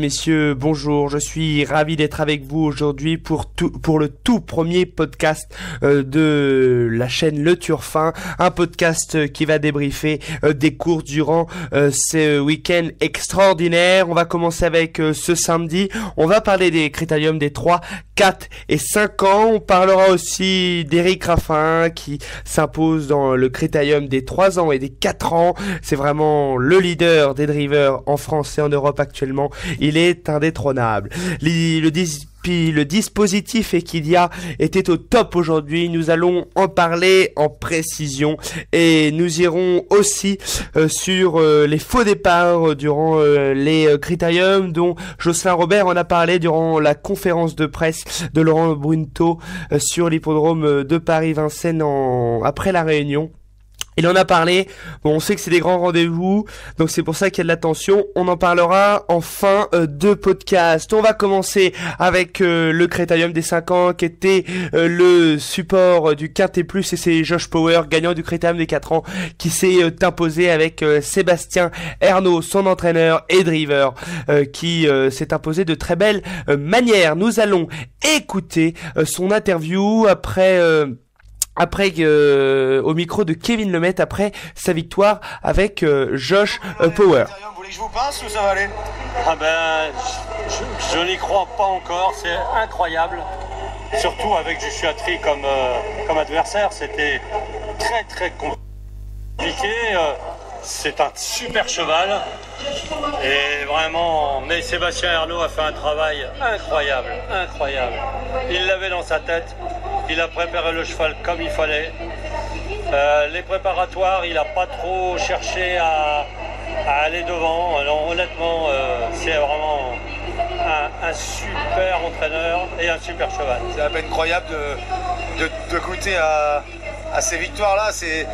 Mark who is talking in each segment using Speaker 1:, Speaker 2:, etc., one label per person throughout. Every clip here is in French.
Speaker 1: Messieurs, bonjour, je suis ravi d'être avec vous aujourd'hui pour le tout premier podcast de la chaîne Le Turfin, un podcast qui va débriefer des courses durant ce week-end extraordinaire. On va commencer avec ce samedi, on va parler des critériums des 3, 4 et 5 ans. On parlera aussi d'Éric Raffin qui s'impose dans le critérium des 3 ans et des 4 ans. C'est vraiment le leader des drivers en France et en Europe actuellement. Il est indétrônable. Le dispositif Equidia était au top aujourd'hui. Nous allons en parler en précision et nous irons aussi sur les faux départs durant les critériums dont Jocelyn Robert en a parlé durant la conférence de presse de Laurent Brunto sur l'hippodrome de Paris-Vincennes après la réunion. Il en a parlé, bon, on sait que c'est des grands rendez-vous, donc c'est pour ça qu'il y a de l'attention. On en parlera en fin de podcast. On va commencer avec le critérium des 5 ans qui était le support du Quintet Plus et c'est Josh Power, gagnant du critérium des 4 ans, qui s'est imposé avec Sébastien Ernaud, son entraîneur et driver, qui s'est imposé de très belle manière. Nous allons écouter son interview après au micro de Kevin Lemaitre après sa victoire avec Josh Power.
Speaker 2: Vous voulez que je vous passe ou ça va aller?
Speaker 3: Je n'y crois pas encore, c'est incroyable. Surtout avec Joshua Tree comme adversaire, c'était très très compliqué. C'est un super cheval et vraiment, mais Sébastien Ernaud a fait un travail incroyable. Il l'avait dans sa tête, il a préparé le cheval comme il fallait. Les préparatoires, il n'a pas trop cherché à aller devant. Alors, honnêtement, c'est vraiment un super entraîneur et un super cheval.
Speaker 2: C'est à peine croyable de goûter à ces victoires-là, c'est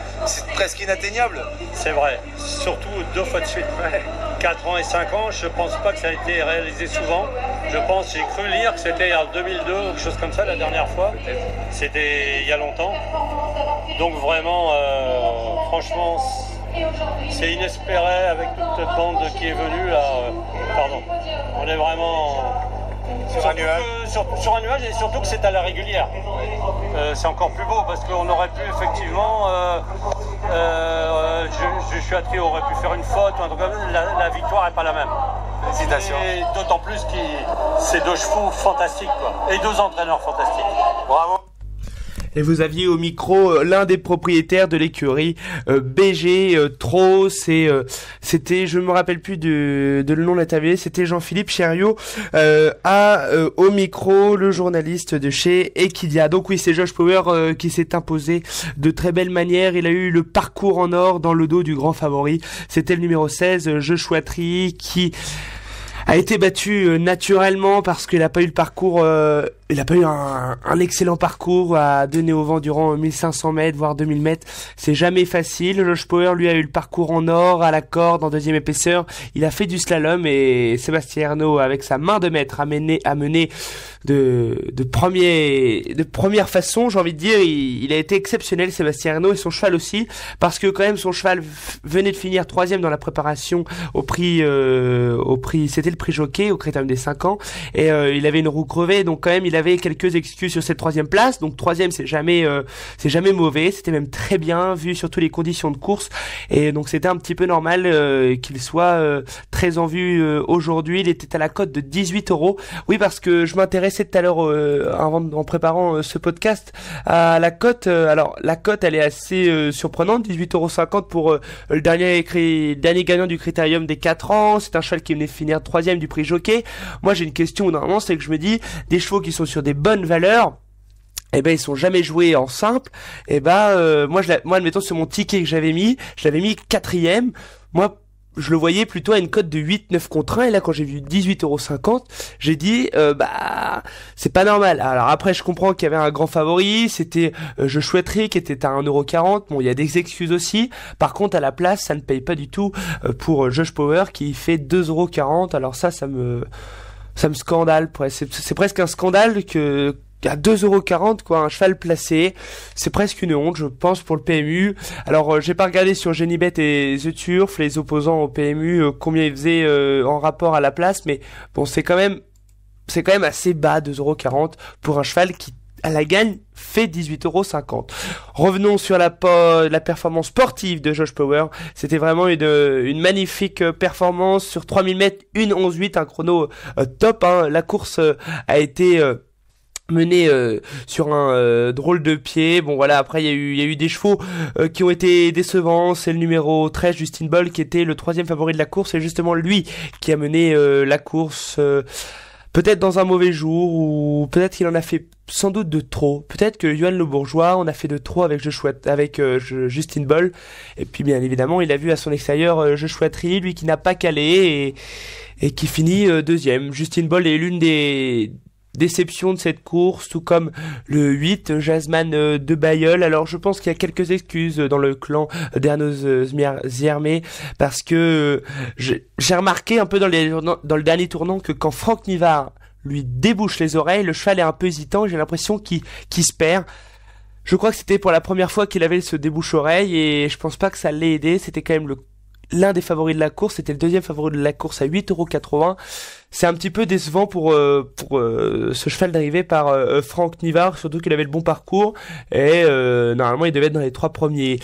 Speaker 2: presque inatteignable.
Speaker 3: C'est vrai, surtout 2 fois de suite. 4 ans et 5 ans, je pense pas que ça a été réalisé souvent. J'ai cru lire que c'était en 2002 ou quelque chose comme ça la dernière fois. C'était il y a longtemps. Donc vraiment, franchement, c'est inespéré avec toute cette bande qui est venue là. On est vraiment sur un nuage et surtout que c'est à la régulière. C'est encore plus beau parce qu'on aurait pu effectivement Joshua aurait pu faire une faute ou un truc comme ça. La victoire n'est pas la même.
Speaker 2: Félicitations.
Speaker 3: Et d'autant plus que c'est 2 chevaux fantastiques quoi. Et 2 entraîneurs fantastiques.
Speaker 2: Bravo.
Speaker 1: Et vous aviez au micro l'un des propriétaires de l'écurie BG Tros, c'était, je me rappelle plus de le nom de l'interviewé, c'était Jean-Philippe Chériot au micro, le journaliste de chez Equidia. Donc oui, c'est Josh Power qui s'est imposé de très belle manière. Il a eu le parcours en or dans le dos du grand favori. C'était le numéro 16, Joshua Tree, qui a été battu naturellement parce qu'il a pas eu le parcours, il a pas eu un excellent parcours à donner au vent durant 1500 mètres voire 2000 mètres. C'est jamais facile. Josh Power lui a eu le parcours en or à la corde en 2e épaisseur. Il a fait du slalom et Sébastien Ernaud avec sa main de maître a mené de première façon, j'ai envie de dire. Il a été exceptionnel, Sébastien Ernaud, et son cheval aussi, parce que quand même son cheval venait de finir 3e dans la préparation au prix, c'était le prix jockey au critérium des 5 ans, et il avait une roue crevée, donc quand même il avait quelques excuses sur cette 3e place. Donc 3e c'est jamais mauvais, c'était même très bien vu sur toutes les conditions de course, et donc c'était un petit peu normal qu'il soit très en vue aujourd'hui. Il était à la cote de 18 €. Oui, parce que je m'intéressais tout à l'heure en préparant ce podcast à la cote. Alors la cote elle est assez surprenante, 18,50 € pour le dernier gagnant du critérium des 4 ans. C'est un cheval qui venait finir 3e du prix jockey. Moi j'ai une question normalement, c'est que je me dis, des chevaux qui sont sur des bonnes valeurs, ils sont jamais joués en simple. Moi admettons sur mon ticket que je l'avais mis 4e. Moi je le voyais plutôt à une cote de 8-9 contre 1, et là quand j'ai vu 18,50 €, j'ai dit c'est pas normal. Alors après je comprends qu'il y avait un grand favori, c'était Joshua Tree qui était à 1,40 €. Bon, il y a des excuses aussi. Par contre à la place ça ne paye pas du tout pour Josh Power qui fait 2,40 €. Alors ça me scandale. C'est presque un scandale à 2,40 € quoi, un cheval placé, c'est presque une honte je pense pour le PMU. Alors j'ai pas regardé sur Genibet et The Turf les opposants au PMU combien ils faisaient en rapport à la place, mais bon c'est quand même assez bas 2,40 € pour un cheval qui à la gagne fait 18,50 €. Revenons sur la performance sportive de Josh Power. C'était vraiment une magnifique performance sur 3000 mètres, 1,11,8, un chrono top. Hein. La course a été menée sur un drôle de pied. Bon voilà, après il y a eu des chevaux qui ont été décevants. C'est le numéro 13, Justin Boll, qui était le troisième favori de la course. C'est justement lui qui a mené la course. Peut-être dans un mauvais jour, ou peut-être qu'il en a fait sans doute de trop. Peut-être que Johan Le Bourgeois en a fait de trop avec Justin Boll. Et puis bien évidemment, il a vu à son extérieur Joshua Tree, lui qui n'a pas calé et qui finit deuxième. Justin Boll est l'une des déceptions de cette course, tout comme le 8, Jasmine de Bayeul. Alors je pense qu'il y a quelques excuses dans le clan d'Erno Ziermé, parce que j'ai remarqué un peu dans le dernier tournant que quand Franck Nivard lui débouche les oreilles, le cheval est un peu hésitant, j'ai l'impression qu'il se perd. Je crois que c'était pour la première fois qu'il avait ce débouche-oreille et je pense pas que ça l'ait aidé. C'était quand même l'un des favoris de la course, c'était le deuxième favori de la course à 8,80 €. C'est un petit peu décevant pour ce cheval d'arrivée par Franck Nivard, surtout qu'il avait le bon parcours et normalement il devait être dans les 3 premiers.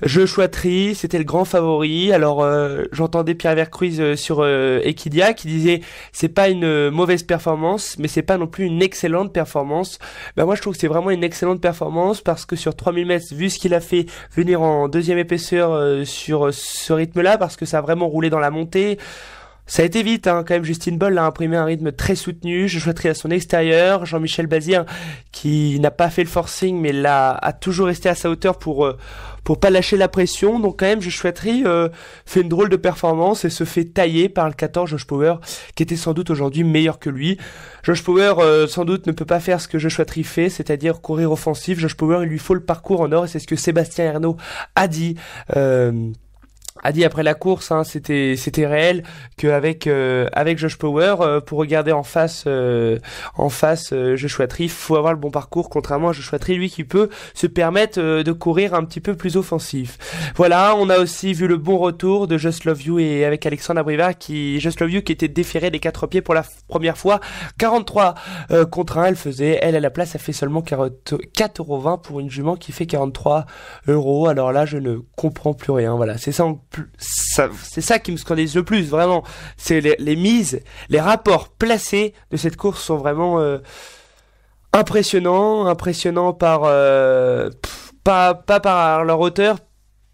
Speaker 1: Joshua Tree, c'était le grand favori. Alors j'entendais Pierre Vercruise sur Equidia qui disait c'est pas une mauvaise performance, mais c'est pas non plus une excellente performance. Ben moi je trouve que c'est vraiment une excellente performance parce que sur 3000 mètres, vu ce qu'il a fait venir en deuxième épaisseur sur ce rythme-là, parce que ça a vraiment roulé dans la montée. Ça a été vite, hein, quand même. Justin Boll a imprimé un rythme très soutenu. Joshua Tree à son extérieur. Jean-Michel Bazir, qui n'a pas fait le forcing, mais a toujours resté à sa hauteur pour pas lâcher la pression. Donc, quand même, Joshua Tree fait une drôle de performance et se fait tailler par le 14, Josh Power, qui était sans doute aujourd'hui meilleur que lui. Josh Power, sans doute, ne peut pas faire ce que Joshua Tree fait, c'est-à-dire courir offensif. Josh Power, il lui faut le parcours en or et c'est ce que Sébastien Ernaud a dit après la course, hein, c'était réel qu'avec avec Josh Power pour regarder en face Joshua Tree, faut avoir le bon parcours, contrairement à Joshua Tree, lui qui peut se permettre de courir un petit peu plus offensif. Voilà, on a aussi vu le bon retour de Just Love You et avec Alexandre Abrivard Just Love You qui était déféré des 4 pieds pour la première fois, 43 contre 1, elle à la place a fait seulement 4,20 € pour une jument qui fait 43 €. Alors là, je ne comprends plus rien. Voilà, c'est ça qui me scandalise le plus, vraiment. C'est les mises, les rapports placés de cette course sont vraiment impressionnants par pas par leur hauteur,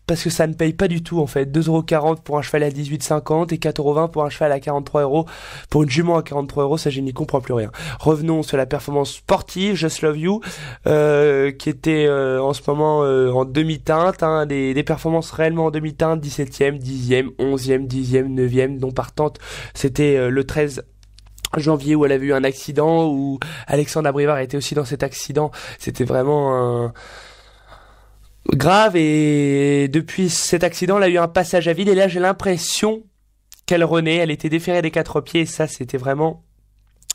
Speaker 1: parce que ça ne paye pas du tout en fait. 2,40 € pour un cheval à 18,50 et 4,20 € pour un cheval à 43 €. Pour une jument à 43 €, ça je n'y comprends plus rien. Revenons sur la performance sportive, Just Love You, qui était en ce moment en demi-teinte, hein, des performances réellement en demi-teinte, 17e, 10e, 11e, 10e, 9e, dont partante, c'était le 13 janvier où elle avait eu un accident, où Alexandre Abrivard était aussi dans cet accident. C'était vraiment grave, et depuis cet accident, elle a eu un passage à vide, et là j'ai l'impression qu'elle renaît. Elle était déférée des 4 pieds, et ça c'était vraiment,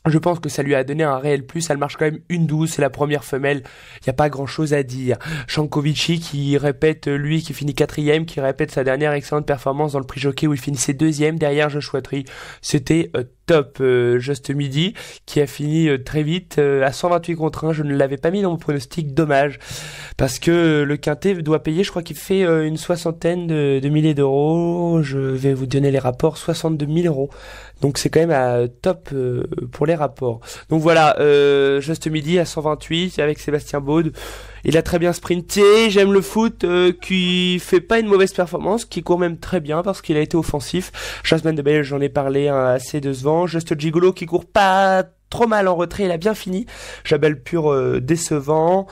Speaker 1: je pense que ça lui a donné un réel plus. Elle marche quand même 1,12, c'est la première femelle, il n'y a pas grand chose à dire. Shankovici qui répète, lui qui finit 4e, qui répète sa dernière excellente performance dans le prix jockey où il finissait 2e derrière Joshua Tree. C'était top. Just Midi qui a fini très vite à 128 contre 1. Je ne l'avais pas mis dans mon pronostic, dommage, parce que le quintet doit payer, je crois qu'il fait une soixantaine de milliers d'euros. Je vais vous donner les rapports, 62 000 €. Donc c'est quand même top pour les rapports. Donc voilà, Just Midi à 128 avec Sébastien Baude. Il a très bien sprinté. J'aime le foot qui fait pas une mauvaise performance, qui court même très bien parce qu'il a été offensif. Jasmine de Bayeul, j'en ai parlé assez décevant. Just Gigolo qui court pas trop mal en retrait, il a bien fini. Jabel Pur décevant.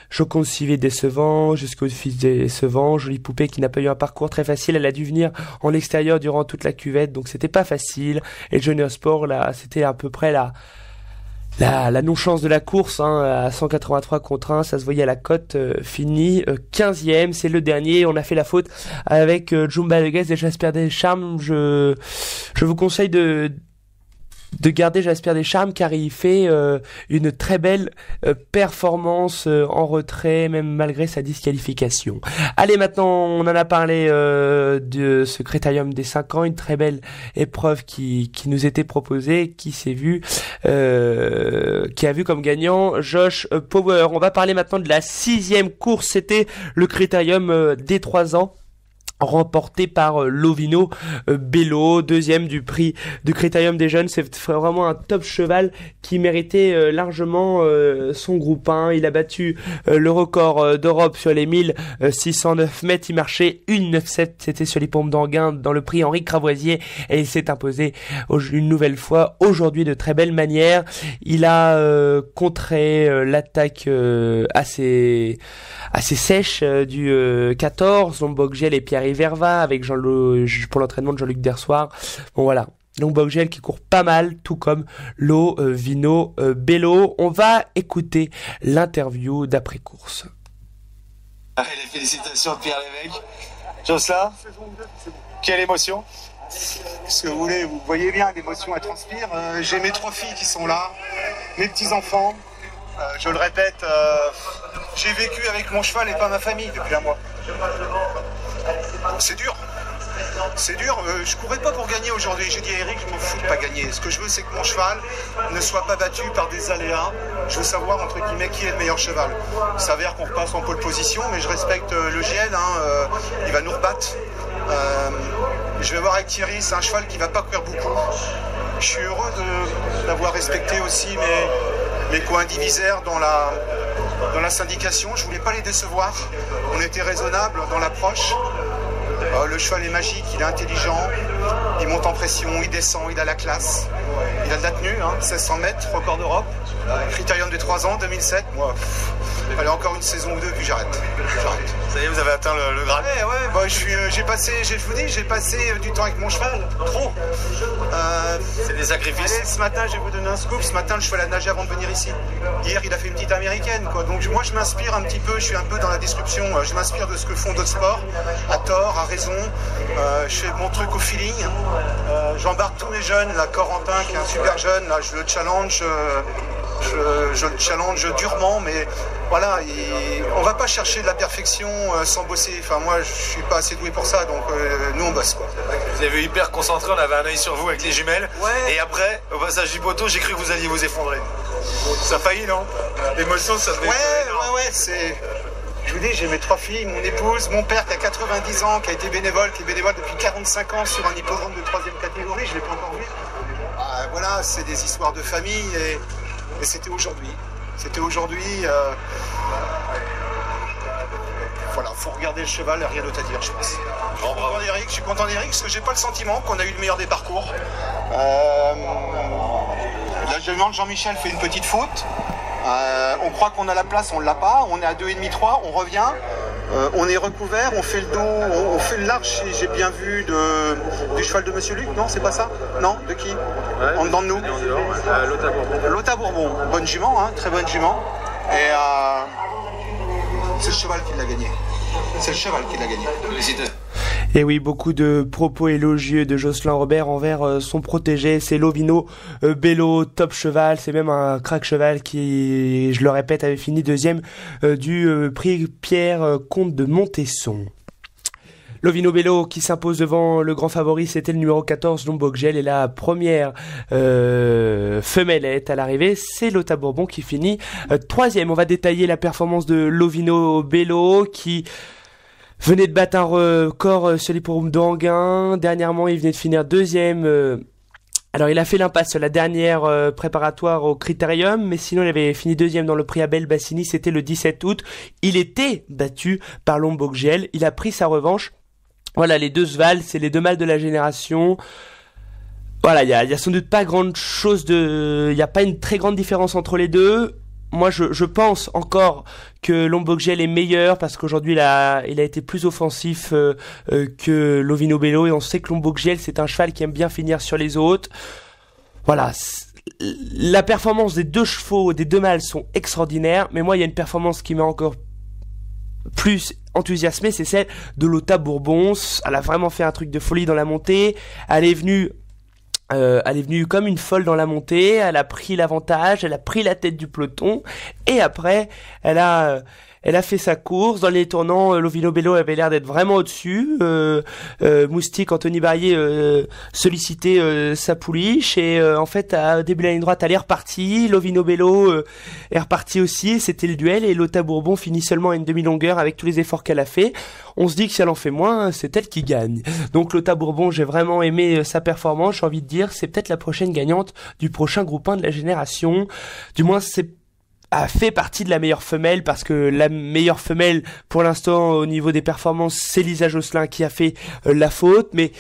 Speaker 1: Jocon Civé décevant, Jusqu'au Fils décevant, Jolie Poupée qui n'a pas eu un parcours très facile, elle a dû venir en extérieur durant toute la cuvette, donc c'était pas facile. Et Junior Sport, là, c'était à peu près la non-chance de la course, hein, à 183 contre 1, ça se voyait à la cote, fini 15e, c'est le dernier. On a fait la faute avec Jumba Leguez et Jasper Deschamps. Je vous conseille de garder Jasper Descharmes, car il fait une très belle performance en retrait, même malgré sa disqualification. Allez, maintenant on en a parlé de ce Critérium des 5 ans, une très belle épreuve qui nous était proposée, qui a vu comme gagnant Josh Power. On va parler maintenant de la 6e course, c'était le Critérium des 3 ans, remporté par Lovino Bello, deuxième du prix du Critérium des jeunes. C'est vraiment un top cheval qui méritait largement son groupe 1. Il a battu le record d'Europe sur les 1609 mètres. Il marchait 1,97. C'était sur les pompes d'Anguin dans le prix Henri Cravoisier et il s'est imposé une nouvelle fois aujourd'hui de très belle manière. Il a contré l'attaque assez sèche du 14, Lombok-Gel et Pierre Verva avec pour l'entraînement de Jean-Luc Dersoir. Bon voilà, Lombok-Gel qui court pas mal, tout comme Lovino Bello. On va écouter l'interview d'après-course.
Speaker 2: Allez, les félicitations de Pierre Lévesque. Jocelyn, quelle émotion?
Speaker 4: Ce que vous voulez, vous voyez bien l'émotion, elle transpire. J'ai mes 3 filles qui sont là, mes petits-enfants. Je le répète, j'ai vécu avec mon cheval et pas ma famille depuis un mois. C'est dur. C'est dur. Je courais pas pour gagner aujourd'hui. J'ai dit à Eric, je m'en fous de pas gagner. Ce que je veux, c'est que mon cheval ne soit pas battu par des aléas. Je veux savoir, entre guillemets, qui est le meilleur cheval. Il s'avère qu'on repasse en pole position, mais je respecte le GN. Il va nous rebattre. Je vais voir avec Thierry, c'est un cheval qui va pas courir beaucoup. Je suis heureux d'avoir respecté aussi mes co-indivisaires dans la syndication. Je voulais pas les décevoir. On était raisonnable dans l'approche. Le cheval est magique, il est intelligent, il monte en pression, il descend, il a la classe. Il a de la tenue, 1600 mètres, record d'Europe. Critérium des 3 ans, 2007. Moi, allez, encore une saison ou deux, puis j'arrête.
Speaker 2: Ça y est, vous avez atteint le Graal.
Speaker 4: Ouais, j'ai passé du temps avec mon cheval, trop.
Speaker 2: C'est des sacrifices.
Speaker 4: Allez, ce matin, je vais vous donner un scoop. Ce matin, le cheval a nagé avant de venir ici. Hier, il a fait une petite américaine, quoi. Donc moi, je m'inspire un petit peu, je suis un peu dans la description. Je m'inspire de ce que font d'autres sports, à tort, à raison. Je fais mon truc au feeling. J'embarque tous mes jeunes, là, Corentin, qui est un super jeune, là, je le challenge. Je le challenge durement, mais voilà, on va pas chercher de la perfection sans bosser. Enfin, moi, je suis pas assez doué pour ça, donc nous, on bosse, quoi.
Speaker 2: Vous avez hyper concentré, on avait un œil sur vous avec les jumelles.
Speaker 4: Ouais.
Speaker 2: Et après, au passage du poteau, j'ai cru que vous alliez vous effondrer. Ça a failli, non? L'émotion, ça devait être...
Speaker 4: Ouais, c'est... Je vous dis, j'ai mes 3 filles, mon épouse, mon père qui a 90 ans, qui a été bénévole, qui est bénévole depuis 45 ans sur un hippodrome de 3e catégorie, je l'ai pas encore vu. Voilà, c'est des histoires de famille et c'était aujourd'hui. Voilà, faut regarder le cheval, rien d'autre à dire, je pense. Je suis content d'Eric parce que j'ai pas le sentiment qu'on a eu le meilleur des parcours. Là, je demande Jean-Michel fait une petite faute. On croit qu'on a la place, on l'a pas. On est à 2,5, 3, on revient. On est recouvert, on fait le dos, on fait le large, si j'ai bien vu, du cheval de Monsieur Luc, non, c'est pas ça? Non, de qui? En dedans de nous? Lotta Bourbon, bonne jument, très bonne jument. Et c'est le cheval qui l'a gagné. Félicitations.
Speaker 1: Et oui, beaucoup de propos élogieux de Jocelyn Robert envers son protégé, c'est Lovino Bello, top cheval, c'est même un crack cheval qui, je le répète, avait fini 2e du prix Pierre Comte de Montesson. Lovino Bello qui s'impose devant le grand favori, c'était le numéro 14, Lombok-Gel, et la première femelette à l'arrivée, c'est Lotta Bourbon qui finit 3e. On va détailler la performance de Lovino Bello qui venait de battre un record sur l'hippodrome d'Anguin. Dernièrement, il venait de finir 2e. Alors, il a fait l'impasse sur la dernière préparatoire au Critérium, mais sinon, il avait fini 2e dans le prix Abel Bassini. C'était le 17 août. Il était battu par Lombok-Gel. Il a pris sa revanche. Voilà, les deux Sval, c'est les deux mâles de la génération. Voilà, il y a sans doute pas grande chose il y a pas une très grande différence entre les deux. Moi, je pense encore que Lombok-Gel est meilleur parce qu'aujourd'hui, il a été plus offensif que Lovino Bello, et on sait que Lombok-Gel, c'est un cheval qui aime bien finir sur les autres. Voilà, la performance des deux chevaux, des deux mâles sont extraordinaires, mais moi, il y a une performance qui m'a encore plus enthousiasmé, c'est celle de Lotta Bourbon. Elle a vraiment fait un truc de folie dans la montée. Elle est venue Elle est venue comme une folle dans la montée, elle a pris l'avantage, elle a pris la tête du peloton, et après, elle a fait sa course. Dans les tournants, Lovino Bello avait l'air d'être vraiment au-dessus. Moustique, Anthony Barrier sollicitait sa pouliche, et en fait, à début de la ligne droite, elle est repartie. Lovino Bello est reparti aussi, c'était le duel, et Lotta Bourbon finit seulement à une demi-longueur avec tous les efforts qu'elle a fait. On se dit que si elle en fait moins, c'est elle qui gagne. Donc Lotta Bourbon, j'ai vraiment aimé sa performance, j'ai envie de dire, c'est peut-être la prochaine gagnante du prochain groupe 1 de la génération. Du moins, a fait partie de la meilleure femelle, parce que la meilleure femelle pour l'instant au niveau des performances, c'est Lisa Josselin qui a fait la faute. Mais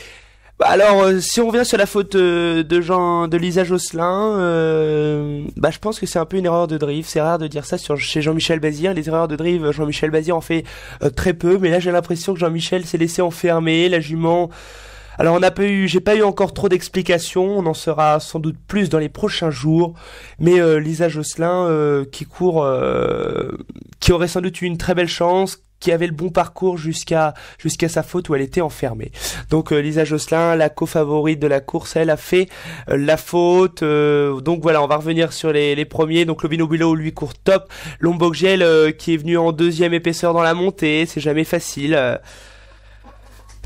Speaker 1: alors si on revient sur la faute de Lisa Josselin, je pense que c'est un peu une erreur de drive. C'est rare de dire ça chez Jean-Michel Bazir. Les erreurs de drive, Jean-Michel Bazir en fait très peu, mais là j'ai l'impression que Jean-Michel s'est laissé enfermer. La jument, alors j'ai pas eu encore trop d'explications, on en saura sans doute plus dans les prochains jours, mais Lisa Josselin qui aurait sans doute eu une très belle chance, qui avait le bon parcours jusqu'à sa faute où elle était enfermée. Donc Lisa Josselin, la co-favorite de la course, elle a fait la faute. Donc voilà, on va revenir sur les premiers. Donc Lovino Bello, lui, court top. Lombok-Giel qui est venu en deuxième épaisseur dans la montée, c'est jamais facile.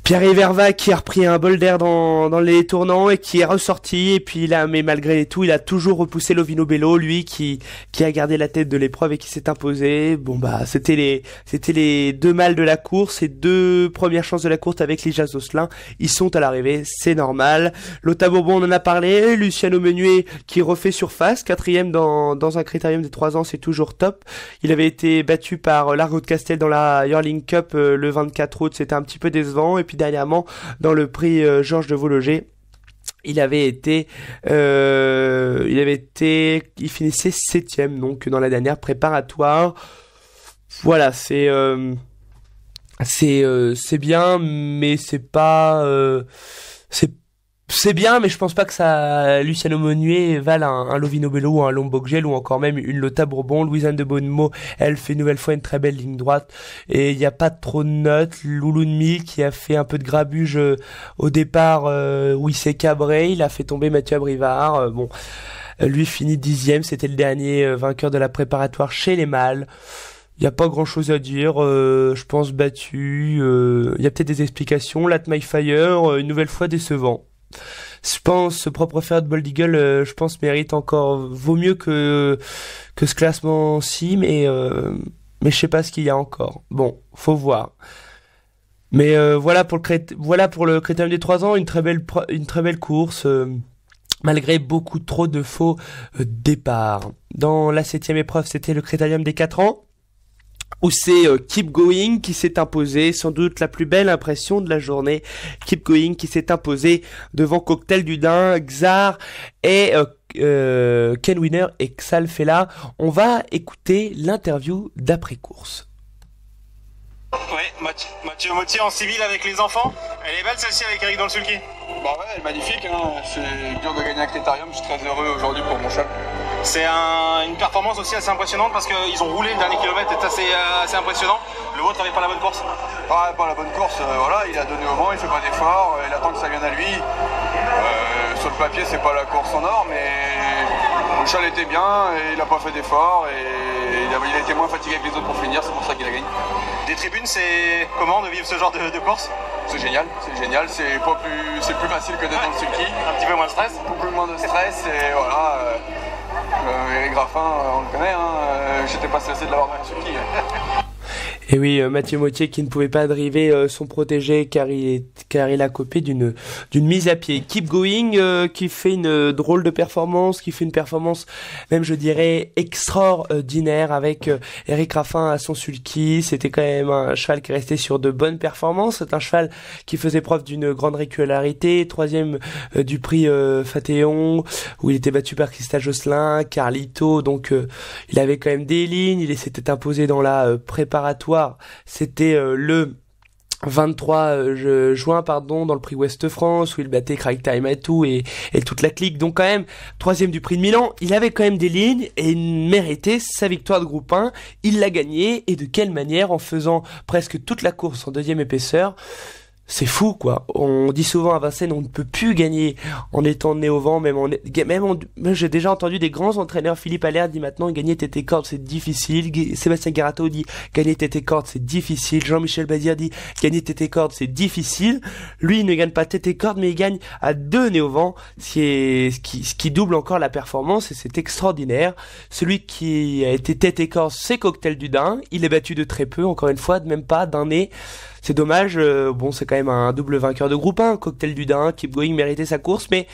Speaker 1: Pierre Verva qui a repris un bol d'air dans les tournants et qui est ressorti, et puis mais malgré tout, il a toujours repoussé Lovino Bello, lui qui a gardé la tête de l'épreuve et qui s'est imposé. Bon c'était les deux mâles de la course, et deux premières chances de la course avec Lisa Josselin. Ils sont à l'arrivée, c'est normal. Lotta Bourbon, on en a parlé. Luciano Menuet qui refait surface, 4e dans un critérium de 3 ans, c'est toujours top. Il avait été battu par Largo de Castel dans la Yearling Cup le 24 août, c'était un petit peu décevant. Et puis dernièrement, dans le prix Georges de Vologer, il finissait 7e, donc dans la dernière préparatoire. Voilà, c'est bien, mais c'est bien, mais je pense pas que ça, Luciano Menuet vale un Lovino Bello ou un Lombok-Giel, ou encore même une Lotta Bourbon. Louisanne de Bonnemo, elle fait une nouvelle fois une très belle ligne droite, et il y a pas trop de notes. Loulou de Mille qui a fait un peu de grabuge au départ, où il s'est cabré, il a fait tomber Mathieu Abrivard. Lui finit 10e, c'était le dernier vainqueur de la préparatoire chez les mâles. Il y a pas grand chose à dire, je pense battu. Il y a peut-être des explications. Lat My Fire, une nouvelle fois décevant. Je pense ce propre faire de Bold Eagle, je pense mérite vaut mieux que ce classement-ci, mais je sais pas ce qu'il y a encore. Bon, faut voir. Mais voilà pour le critérium des 3 ans, une très belle course, malgré beaucoup trop de faux départs. Dans la 7e épreuve, c'était le critérium des 4 ans, où c'est Keep Going qui s'est imposé, sans doute la plus belle impression de la journée. Keep Going qui s'est imposé devant Cocktail du Dain, Xar et Ken Winner et Xal Fella. On va écouter l'interview d'après-course.
Speaker 2: Oui, Mathieu Mottier en civil avec les enfants. Elle est belle celle-ci avec Eric dans le sulky.
Speaker 5: Bah ouais, elle est magnifique, hein. C'est dur de gagner un critérium, je suis très heureux aujourd'hui pour mon cheval.
Speaker 2: C'est une performance aussi assez impressionnante parce qu'ils ont roulé le dernier kilomètre, c'est assez impressionnant. Le vôtre n'avait pas la bonne course.
Speaker 5: Ah, pas la bonne course, voilà, il a donné au vent, il fait pas d'effort, il attend que ça vienne à lui. Sur le papier, c'est pas la course en or, mais le cheval était bien et il a pas fait d'effort et il a été moins fatigué que les autres pour finir, c'est pour ça qu'il a gagné.
Speaker 2: Des tribunes, c'est comment de vivre ce genre de course?
Speaker 5: C'est génial, c'est plus facile que d'être dans le sulky.
Speaker 2: Un petit peu moins de stress.
Speaker 5: Beaucoup moins de stress et voilà. Eric Raffin, on le connaît, hein, j'étais pas stressé de l'avoir dans le sulky.
Speaker 1: Et oui, Mathieu Mottier qui ne pouvait pas driver son protégé car il a copé d'une mise à pied. Keep Going qui fait une drôle de performance, qui fait une performance même je dirais extraordinaire avec Eric Raffin à son sulky. C'était quand même un cheval qui restait sur de bonnes performances. C'est un cheval qui faisait preuve d'une grande régularité. 3e du prix Fathéon où il était battu par Cristal Josselin, Carlito. Donc il avait quand même des lignes. Il s'était imposé dans la préparatoire. C'était le 23 juin dans le prix Ouest France où il battait Craig Time et tout et toute la clique. Donc quand même 3e du prix de Milan, il avait quand même des lignes et il méritait sa victoire de groupe 1. Il l'a gagné, et de quelle manière? En faisant presque toute la course en 2e épaisseur. c'est fou, quoi. On dit souvent à Vincennes, on ne peut plus gagner en étant né au vent, même j'ai déjà entendu des grands entraîneurs, Philippe Allaire dit maintenant, gagner TT Cordes, c'est difficile. Sébastien Garato dit, gagner TT Cordes, c'est difficile. Jean-Michel Bazir dit, gagner TT Cordes, c'est difficile. Lui, il ne gagne pas TT Cordes, mais il gagne à 2 nez au vent, ce qui double encore la performance, et c'est extraordinaire. Celui qui a été TT Cordes, c'est Cocktail du Dain. Il est battu de très peu, encore une fois, même pas d'un nez. C'est dommage, bon, c'est quand même un double vainqueur de groupe 1, Cocktail du Dain, Keep Going méritait sa course, mais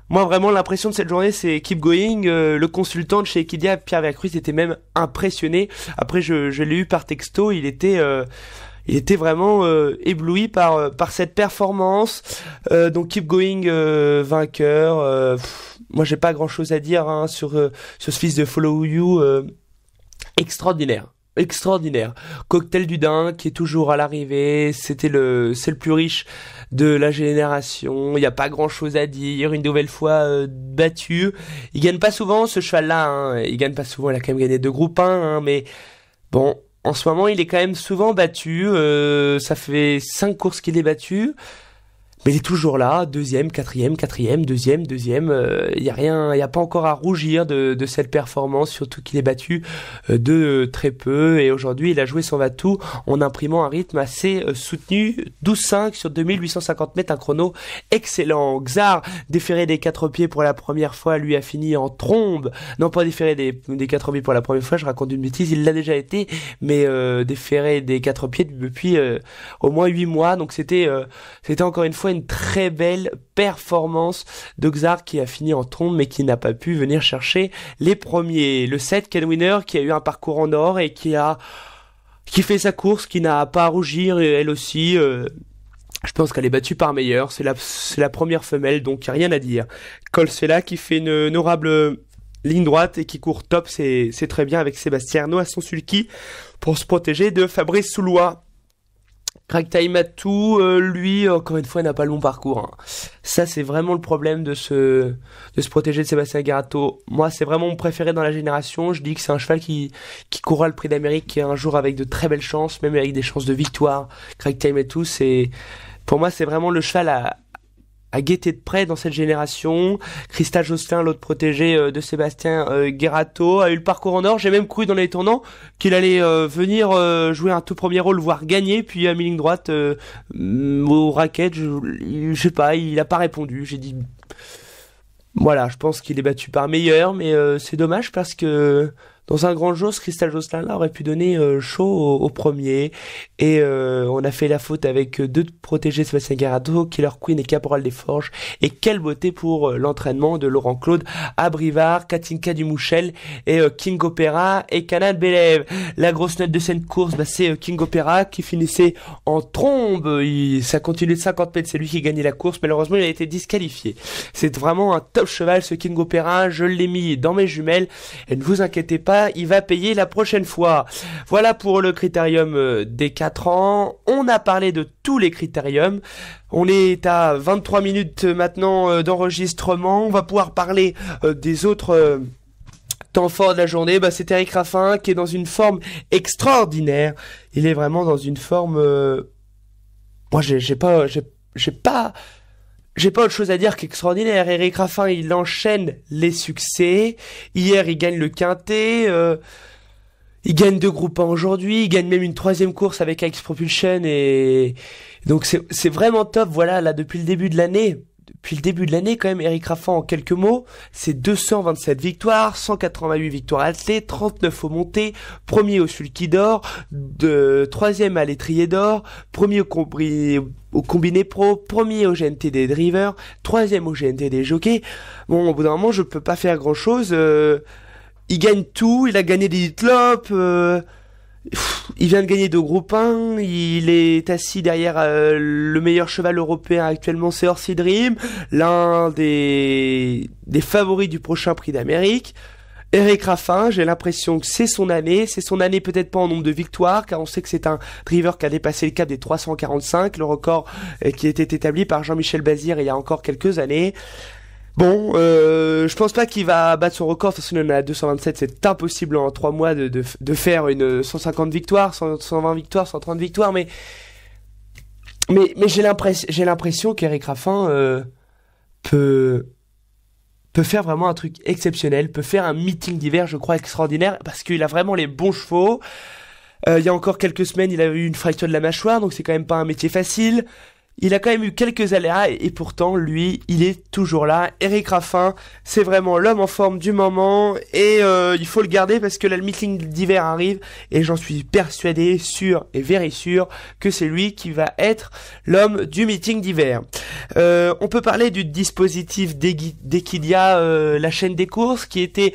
Speaker 1: moi vraiment l'impression de cette journée c'est Keep Going, le consultant de chez Equidia, Pierre Vercruz, était même impressionné. Après je l'ai eu par texto, il était vraiment ébloui par cette performance. Donc Keep Going vainqueur. Moi j'ai pas grand chose à dire sur ce fils de Follow You, extraordinaire. Cocktail du Dain qui est toujours à l'arrivée, c'est le plus riche de la génération, il n'y a pas grand chose à dire, une nouvelle fois battu. Il gagne pas souvent ce cheval-là, il gagne pas souvent, il a quand même gagné 2 groupes 1, mais bon, en ce moment il est quand même souvent battu, ça fait 5 courses qu'il est battu. Mais il est toujours là, deuxième, quatrième, deuxième, il y a pas encore à rougir de cette performance, surtout qu'il est battu de très peu, et aujourd'hui il a joué son va-tout en imprimant un rythme assez soutenu, 12,5 sur 2850 mètres, un chrono excellent. Xar, déféré des 4 pieds pour la première fois, lui a fini en trombe, non pas déféré des 4 pieds pour la première fois, je raconte une bêtise, il l'a déjà été, mais déféré des 4 pieds depuis au moins 8 mois, donc c'était encore une fois une très belle performance de Xar qui a fini en trombe mais qui n'a pas pu venir chercher les premiers. Le 7, Ken Winner, qui a eu un parcours en or et qui fait sa course, qui n'a pas à rougir, et elle aussi, je pense qu'elle est battue par meilleure. C'est la première femelle, donc il n'y a rien à dire. Colsella qui fait une honorable ligne droite et qui court top, c'est très bien avec Sébastien Arnaud à son sulky pour se protéger de Fabrice Soulois. Craig Taimatu, lui, encore une fois, n'a pas le bon parcours. Ça, c'est vraiment le problème de se protéger de Sébastien Garato. Moi, c'est vraiment mon préféré dans la génération. Je dis que c'est un cheval qui courra le Prix d'Amérique un jour avec de très belles chances, même avec des chances de victoire. Craig Taimatu, pour moi, c'est vraiment le cheval à guetter de près dans cette génération. Christa Josselin, l'autre protégé de Sébastien Gerato, a eu le parcours en or. J'ai même cru dans les tournants qu'il allait venir jouer un tout premier rôle, voire gagner, puis à mi-ligne droite au racket, je sais pas, il a pas répondu. J'ai dit voilà, je pense qu'il est battu par meilleur, mais c'est dommage parce que dans un grand jour, ce Crystal Josselin là aurait pu donner chaud au premier, et on a fait la faute avec 2 protégés, Sébastien Garato, Killer Queen et Caporal des Forges, et quelle beauté pour l'entraînement de Laurent Claude à Brivard, Katinka Dumouchel et King Opera et Canal Bélève. La grosse note de cette course, c'est King Opera qui finissait en trombe, ça continuait de 50 mètres, c'est lui qui gagnait la course, malheureusement il a été disqualifié. C'est vraiment un top cheval ce King Opera, je l'ai mis dans mes jumelles, et ne vous inquiétez pas, il va payer la prochaine fois. Voilà pour le critérium des 4 ans. On a parlé de tous les critériums. On est à 23 minutes maintenant d'enregistrement. On va pouvoir parler des autres temps forts de la journée. C'est Eric Raffin qui est dans une forme extraordinaire. Il est vraiment dans une forme... Moi, j'ai pas autre chose à dire qu'extraordinaire. Eric Raffin, il enchaîne les succès. Hier, il gagne le quintet. Il gagne 2 groupes 1 aujourd'hui. Il gagne même une 3e course avec Axe Propulsion. Et donc, c'est vraiment top. Voilà, là, depuis le début de l'année, quand même, Eric Raffin, en quelques mots, c'est 227 victoires, 188 victoires attelées, 39 au monté, premier au sulky d'or, 3e à l'étrier d'or, premier au combiné pro, premier au GNT des drivers, 3e au GNT des jockeys. Bon, au bout d'un moment, je peux pas faire grand chose. Il gagne tout, il a gagné des Hitlop, il vient de gagner 2 groupes 1, il est assis derrière le meilleur cheval européen actuellement, c'est Orsi Dream, l'un des favoris du prochain Prix d'Amérique. Eric Raffin, j'ai l'impression que c'est son année peut-être pas en nombre de victoires, car on sait que c'est un driver qui a dépassé le cap des 345, le record qui était établi par Jean-Michel Bazir il y a encore quelques années. Bon, je pense pas qu'il va battre son record, de toute façon il en a à 227, c'est impossible en 3 mois de faire une 150 victoires, 120 victoires, 130 victoires, mais Mais j'ai l'impression qu'Eric Raffin peut faire vraiment un truc exceptionnel, peut faire un meeting d'hiver, je crois, extraordinaire, parce qu'il a vraiment les bons chevaux. Il y a encore quelques semaines, il a eu une fracture de la mâchoire, donc c'est quand même pas un métier facile. Il a quand même eu quelques aléas et pourtant, lui, il est toujours là. Eric Raffin, c'est vraiment l'homme en forme du moment et il faut le garder parce que là, le meeting d'hiver arrive et j'en suis persuadé, sûr et very sûr que c'est lui qui va être l'homme du meeting d'hiver. On peut parler du dispositif d'Equidia, la chaîne des courses qui était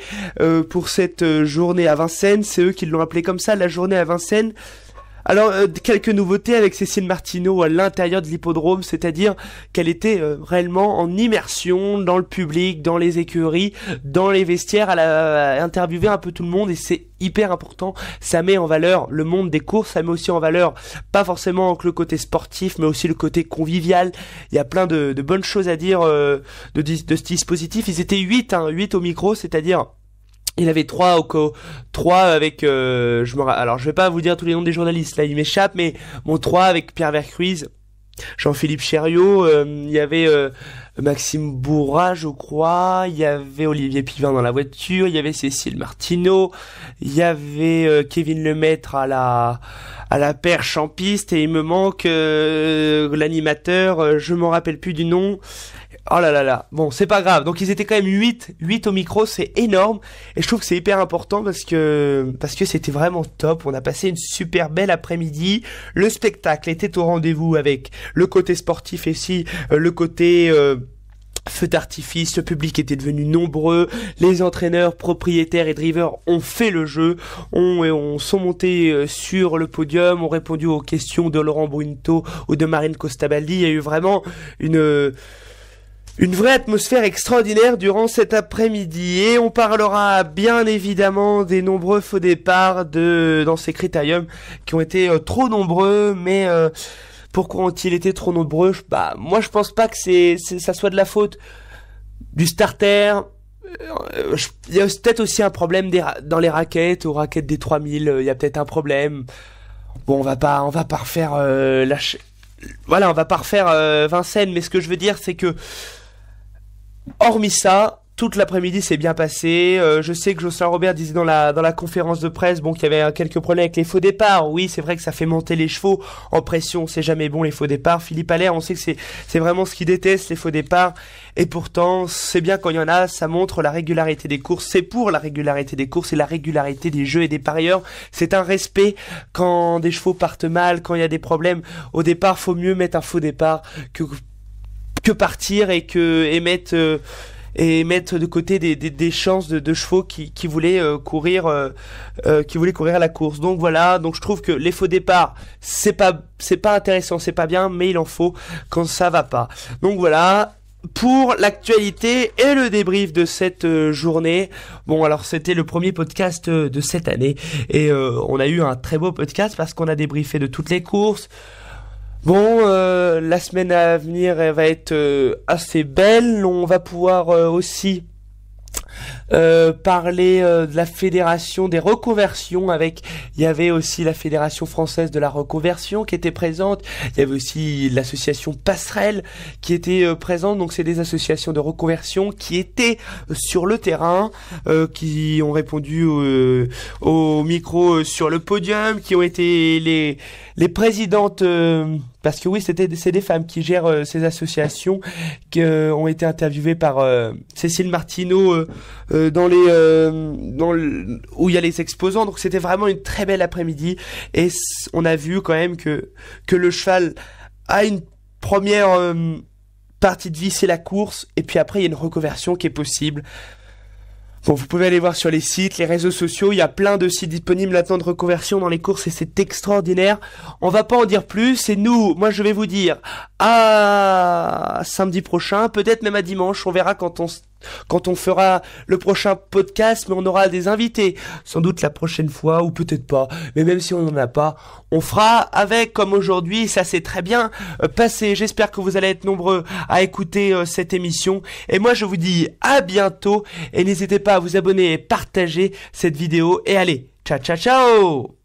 Speaker 1: pour cette journée à Vincennes. C'est eux qui l'ont appelé comme ça, la journée à Vincennes. Alors, quelques nouveautés avec Cécile Martineau à l'intérieur de l'hippodrome, c'est-à-dire qu'elle était réellement en immersion dans le public, dans les écuries, dans les vestiaires, elle a interviewé un peu tout le monde et c'est hyper important. Ça met en valeur le monde des courses, ça met aussi en valeur pas forcément que le côté sportif, mais aussi le côté convivial. Il y a plein de bonnes choses à dire de ce dispositif. Ils étaient 8 au micro, c'est-à-dire... Il avait 3 avec alors je vais pas vous dire tous les noms des journalistes là, il m'échappe, mais bon 3 avec Pierre Vercruise, Jean-Philippe Chériot, il y avait Maxime Bourrat, je crois, il y avait Olivier Pivin dans la voiture, il y avait Cécile Martineau, il y avait Kevin Lemaître à la perche en piste et il me manque l'animateur, je m'en rappelle plus du nom. Oh là là là, bon c'est pas grave, donc ils étaient quand même 8 au micro, c'est énorme, et je trouve que c'est hyper important parce que c'était vraiment top, on a passé une super belle après-midi, le spectacle était au rendez-vous avec le côté sportif et aussi le côté... feu d'artifice, le public était devenu nombreux, les entraîneurs, propriétaires et drivers ont fait le jeu, sont montés sur le podium, ont répondu aux questions de Laurent Brunto ou de Marine Costabaldi, il y a eu vraiment une vraie atmosphère extraordinaire durant cet après-midi et on parlera bien évidemment des nombreux faux départs dans ces critériums qui ont été trop nombreux, mais pourquoi ont-ils été trop nombreux? Moi je pense pas que ça soit de la faute du starter. Il y a peut-être aussi un problème dans les raquettes, aux raquettes des 3000, il y a peut-être un problème. Bon, on va pas refaire on va pas refaire Vincennes, mais ce que je veux dire c'est que hormis ça, toute l'après-midi s'est bien passé. Je sais que Jocelyn Robert disait dans la conférence de presse qu'il y avait quelques problèmes avec les faux départs. Oui, c'est vrai que ça fait monter les chevaux en pression, c'est jamais bon les faux départs. Philippe Allaire, on sait que c'est vraiment ce qu'il déteste, les faux départs. Et pourtant, c'est bien quand il y en a, ça montre la régularité des courses. C'est pour la régularité des courses et la régularité des jeux et des parieurs. C'est un respect quand des chevaux partent mal, quand il y a des problèmes. Au départ, faut mieux mettre un faux départ que partir et mettre de côté des chances de chevaux qui voulaient courir à la course. Donc voilà, donc je trouve que les faux départs c'est pas intéressant, c'est pas bien, mais il en faut quand ça va pas. Donc voilà pour l'actualité et le débrief de cette journée. Bon, alors c'était le premier podcast de cette année et on a eu un très beau podcast parce qu'on a débriefé de toutes les courses. Bon, la semaine à venir elle va être assez belle. On va pouvoir aussi parler de la fédération des reconversions il y avait aussi la fédération française de la reconversion qui était présente, il y avait aussi l'association Passerelle qui était présente, donc c'est des associations de reconversion qui étaient sur le terrain, qui ont répondu au micro sur le podium, qui ont été les présidentes parce que oui, c'est des femmes qui gèrent ces associations, qui ont été interviewées par Cécile Martineau où il y a les exposants. Donc c'était vraiment une très belle après-midi et on a vu quand même que le cheval a une première partie de vie, c'est la course, et puis après il y a une reconversion qui est possible. Bon, vous pouvez aller voir sur les sites, les réseaux sociaux, il y a plein de sites disponibles maintenant de reconversion dans les courses et c'est extraordinaire. On va pas en dire plus, et moi je vais vous dire à samedi prochain, peut-être même à dimanche, on verra quand on fera le prochain podcast, mais on aura des invités, sans doute la prochaine fois, ou peut-être pas, mais même si on n'en a pas, on fera avec, comme aujourd'hui, ça s'est très bien passé. J'espère que vous allez être nombreux à écouter cette émission, et moi je vous dis à bientôt, et n'hésitez pas à vous abonner et partager cette vidéo, et allez, ciao ciao ciao.